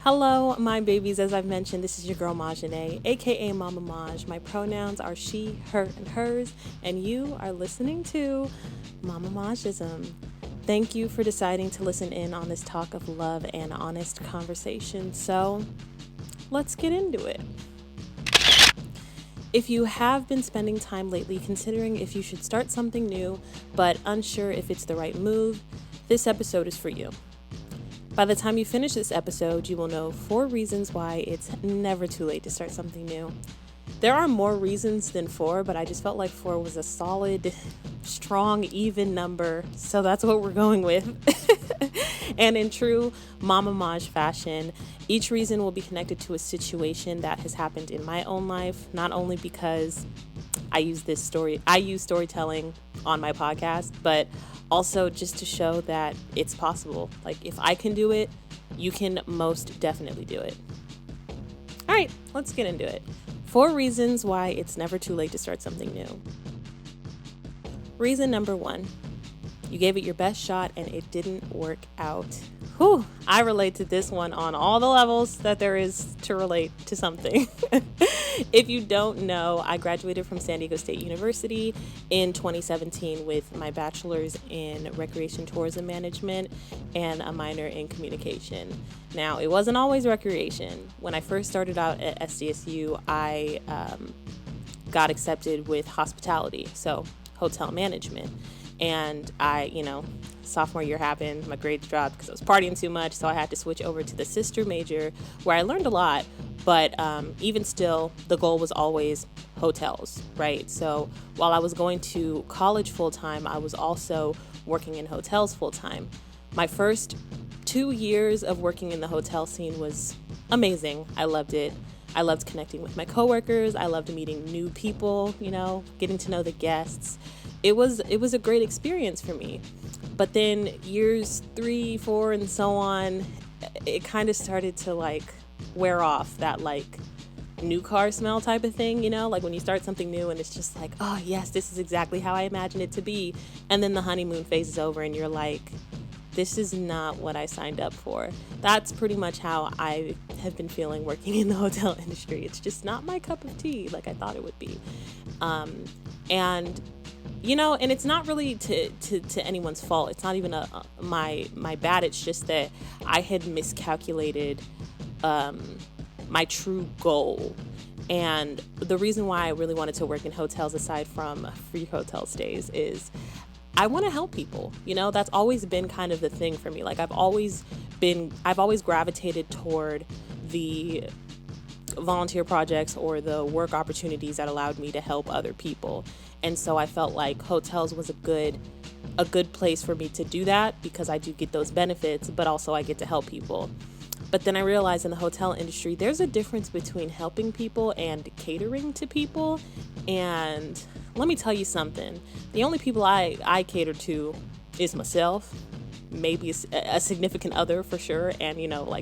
Hello, my babies. As I've mentioned, this is your girl MamMaJ, aka MamMaJ. My pronouns are she, her, and hers, and you are listening to MamMaJism. Thank you for deciding to listen in on this talk of love and honest conversation. So, let's get into it. If you have been spending time lately considering if you should start something new, but unsure if it's the right move, this episode is for you. By the time you finish this episode, you will know 4 reasons why it's never too late to start something new. There are more reasons than 4, but I just felt like 4 was a solid, strong, even number, so that's what we're going with. And in true MamMaJ fashion, each reason will be connected to a situation that has happened in my own life, not only because I use storytelling on my podcast, but also just to show that it's possible. Like, if I can do it, you can most definitely do it. All right, let's get into it. 4 reasons why it's never too late to start something new. Reason number 1, you gave it your best shot and it didn't work out. Whew, I relate to this one on all the levels that there is to relate to something. If you don't know, I graduated from San Diego State University in 2017 with my bachelor's in recreation tourism management and a minor in communication. Now, it wasn't always recreation. When I first started out at SDSU, I got accepted with hospitality, so hotel management. And sophomore year happened, my grades dropped because I was partying too much, so I had to switch over to the sister major where I learned a lot, but even still, the goal was always hotels, right? So while I was going to college full-time, I was also working in hotels full-time. My first 2 years of working in the hotel scene was amazing. I loved it. I loved connecting with my coworkers. I loved meeting new people, getting to know the guests. It was a great experience for me. But then years 3, 4, and so on, it kind of started to wear off that new car smell type of thing, like when you start something new and it's just like, oh yes, this is exactly how I imagined it to be. And then the honeymoon phase is over and you're like, this is not what I signed up for. That's pretty much how I have been feeling working in the hotel industry. It's just not my cup of tea like I thought it would be. And it's not really to anyone's fault. It's not even my bad. It's just that I had miscalculated my true goal. And the reason why I really wanted to work in hotels, aside from free hotel stays, is I want to help people. That's always been kind of the thing for me. I've always gravitated toward the volunteer projects or the work opportunities that allowed me to help other people. And so I felt like hotels was a good place for me to do that, because I do get those benefits, but also I get to help people. But then I realized in the hotel industry, there's a difference between helping people and catering to people. And let me tell you something. The only people I cater to is myself, maybe a significant other for sure, and,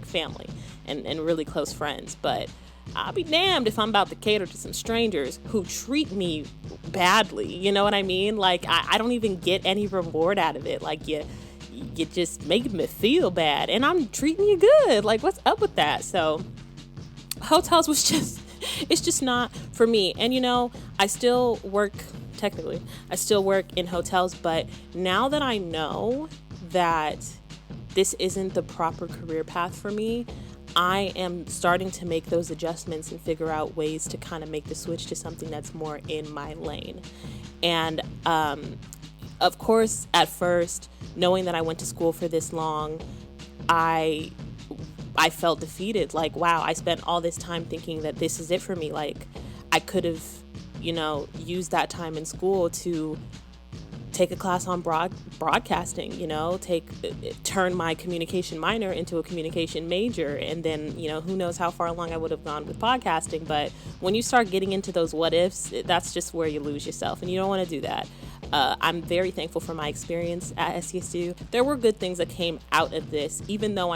family and really close friends. But I'll be damned if I'm about to cater to some strangers who treat me badly. You know what I mean? I don't even get any reward out of it. You just make me feel bad, and I'm treating you good. What's up with that? So hotels it's just not for me. And I still work in hotels, but now that I know that this isn't the proper career path for me, I am starting to make those adjustments and figure out ways to kind of make the switch to something that's more in my lane. And of course, at first, knowing that I went to school for this long, I felt defeated. Wow, I spent all this time thinking that this is it for me. I could have, used that time in school to take a class on broadcasting, turn my communication minor into a communication major. And then, who knows how far along I would have gone with podcasting. But when you start getting into those what ifs, that's just where you lose yourself, and you don't want to do that. I'm very thankful for my experience at SDSU. There were good things that came out of this, even though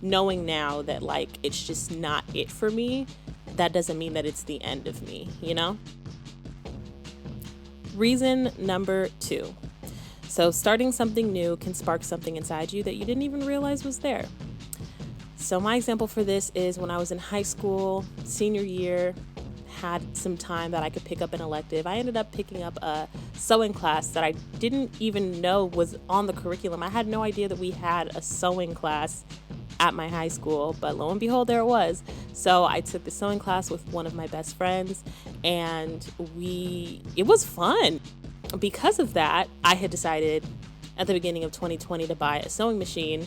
knowing now that it's just not it for me, that doesn't mean that it's the end of me, Reason number 2. So starting something new can spark something inside you that you didn't even realize was there. So my example for this is when I was in high school, senior year, had some time that I could pick up an elective. I ended up picking up a sewing class that I didn't even know was on the curriculum. I had no idea that we had a sewing class at my high school, but lo and behold, there it was. So I took the sewing class with one of my best friends, and it was fun. Because of that, I had decided at the beginning of 2020 to buy a sewing machine,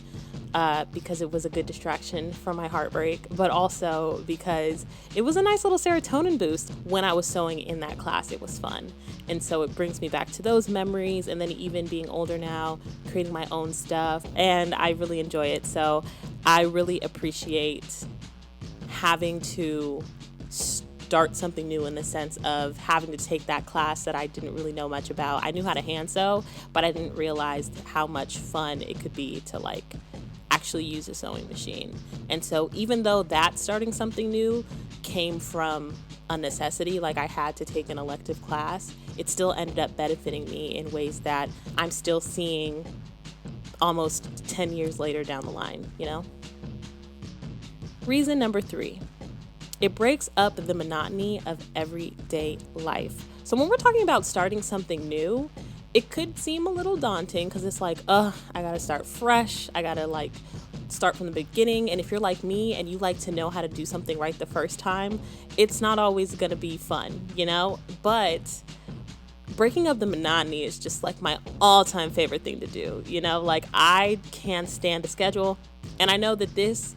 because it was a good distraction from my heartbreak, but also because it was a nice little serotonin boost when I was sewing in that class. It was fun. And so it brings me back to those memories, and then even being older now, creating my own stuff, and I really enjoy it. So I really appreciate having to start something new, in the sense of having to take that class that I didn't really know much about. I knew how to hand sew, but I didn't realize how much fun it could be to actually use a sewing machine. And so even though that starting something new came from a necessity, like I had to take an elective class, it still ended up benefiting me in ways that I'm still seeing almost 10 years later down the line, Reason number 3, it breaks up the monotony of everyday life. So when we're talking about starting something new, it could seem a little daunting because it's like, I gotta start fresh. I gotta start from the beginning. And if you're like me and you like to know how to do something right the first time, it's not always gonna be fun, But breaking up the monotony is just my all-time favorite thing to do. I can't stand a schedule. And I know that this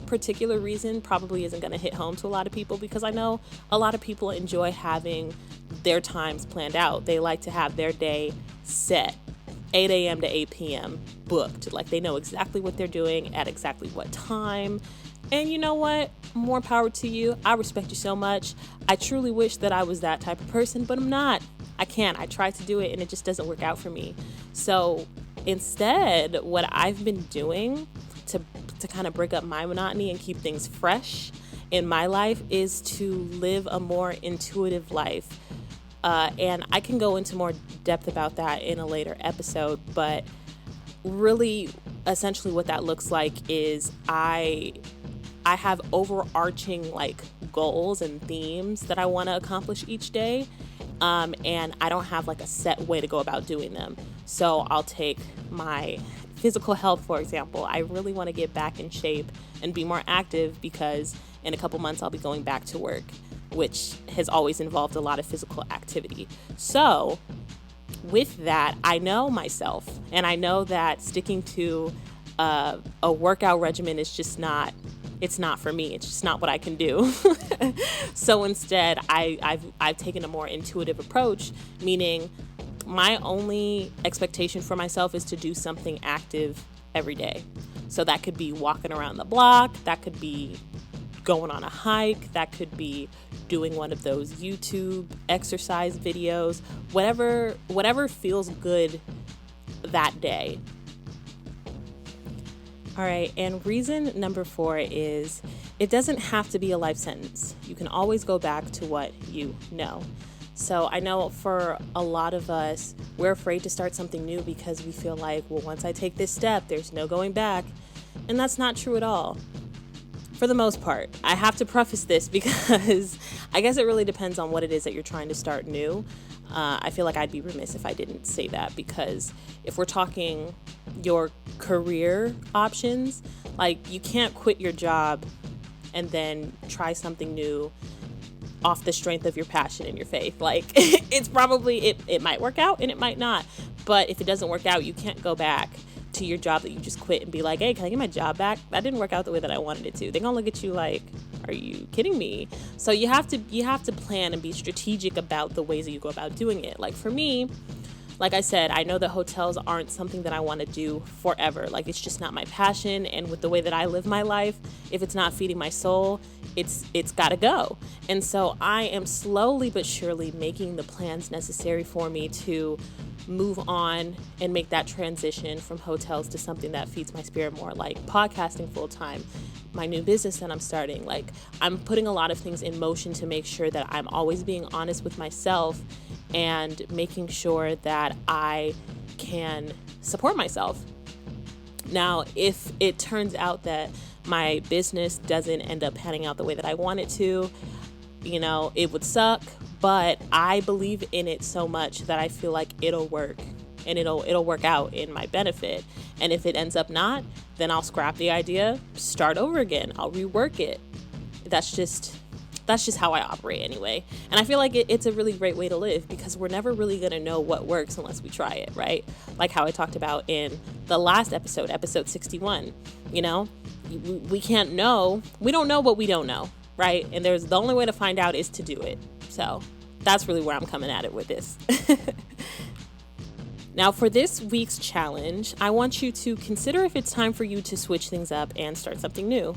particular reason probably isn't going to hit home to a lot of people, because I know a lot of people enjoy having their times planned out. They like to have their day set, 8 a.m. to 8 p.m. booked. They know exactly what they're doing at exactly what time. And you know what? More power to you. I respect you so much. I truly wish that I was that type of person, but I'm not. I can't. I try to do it and it just doesn't work out for me. So instead, what I've been doing to kind of break up my monotony and keep things fresh in my life is to live a more intuitive life. And I can go into more depth about that in a later episode, but really, essentially what that looks like is I have overarching goals and themes that I want to accomplish each day. And I don't have a set way to go about doing them. So I'll take my physical health, for example. I really want to get back in shape and be more active, because in a couple months I'll be going back to work, which has always involved a lot of physical activity. So with that, I know myself, and I know that sticking to a workout regimen is just it's not for me. It's just not what I can do. So instead, I've taken a more intuitive approach, meaning my only expectation for myself is to do something active every day. So that could be walking around the block, that could be going on a hike, that could be doing one of those YouTube exercise videos, whatever feels good that day. All right, and reason number 4 is it doesn't have to be a life sentence. You can always go back to what you know. So I know for a lot of us, we're afraid to start something new because we feel like, well, once I take this step, there's no going back. And that's not true at all. For the most part, I have to preface this because I guess it really depends on what it is that you're trying to start new. I feel like I'd be remiss if I didn't say that, because if we're talking your career options, you can't quit your job and then try something new off the strength of your passion and your faith. It's probably, it might work out and it might not. But if it doesn't work out, you can't go back to your job that you just quit and be like, hey, can I get my job back? That didn't work out the way that I wanted it to. They're gonna look at you like, are you kidding me? So you have to plan and be strategic about the ways that you go about doing it. For me, like I said, I know that hotels aren't something that I want to do forever. It's just not my passion. And with the way that I live my life, if it's not feeding my soul, it's got to go. And so I am slowly but surely making the plans necessary for me to move on and make that transition from hotels to something that feeds my spirit more, like podcasting full time, my new business that I'm starting. I'm putting a lot of things in motion to make sure that I'm always being honest with myself and making sure that I can support myself. Now, if it turns out that my business doesn't end up panning out the way that I want it to, it would suck, but I believe in it so much that I feel like it'll work, and it'll work out in my benefit. And if it ends up not, then I'll scrap the idea, start over again. I'll rework it. That's just how I operate anyway. And I feel like it's a really great way to live, because we're never really going to know what works unless we try it, right? Like how I talked about in the last episode 61, we can't know. We don't know what we don't know, right? And the only way to find out is to do it. So that's really where I'm coming at it with this. Now, for this week's challenge, I want you to consider if it's time for you to switch things up and start something new.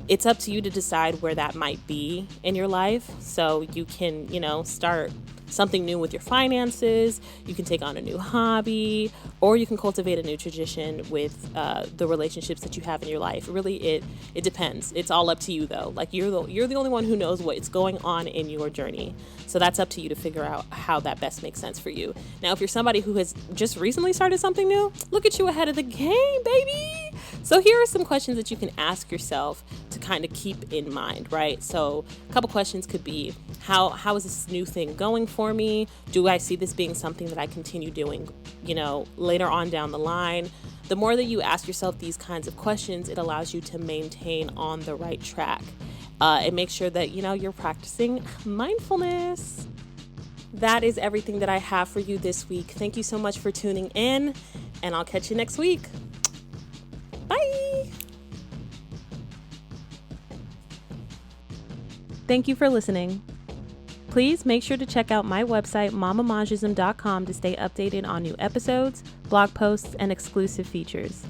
It's up to you to decide where that might be in your life. So you can, start something new with your finances. You can take on a new hobby, or you can cultivate a new tradition with the relationships that you have in your life. Really, it depends. It's all up to you, though. Like you're the only one who knows what's going on in your journey. So that's up to you to figure out how that best makes sense for you. Now, if you're somebody who has just recently started something new, look at you ahead of the game, baby. So here are some questions that you can ask yourself to kind of keep in mind, right? So a couple questions could be, how is this new thing going for me? Do I see this being something that I continue doing, later on down the line? The more that you ask yourself these kinds of questions, it allows you to maintain on the right track. It makes sure that, you're practicing mindfulness. That is everything that I have for you this week. Thank you so much for tuning in, and I'll catch you next week. Bye. Thank you for listening. Please make sure to check out my website, MamMaJism.com, to stay updated on new episodes, blog posts, and exclusive features.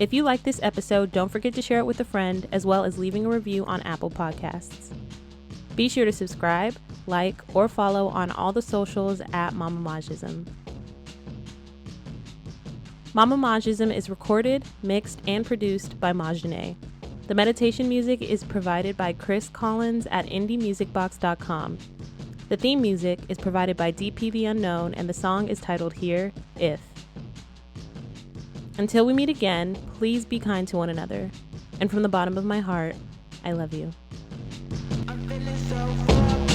If you like this episode, don't forget to share it with a friend, as well as leaving a review on Apple Podcasts. Be sure to subscribe, like, or follow on all the socials at MamMaJism. MamMaJism is recorded, mixed, and produced by MamMaJ. The meditation music is provided by Chris Collins at indiemusicbox.com. The theme music is provided by DP the Unknown, and the song is titled Here, If. Until we meet again, please be kind to one another. And from the bottom of my heart, I love you. I'm feeling so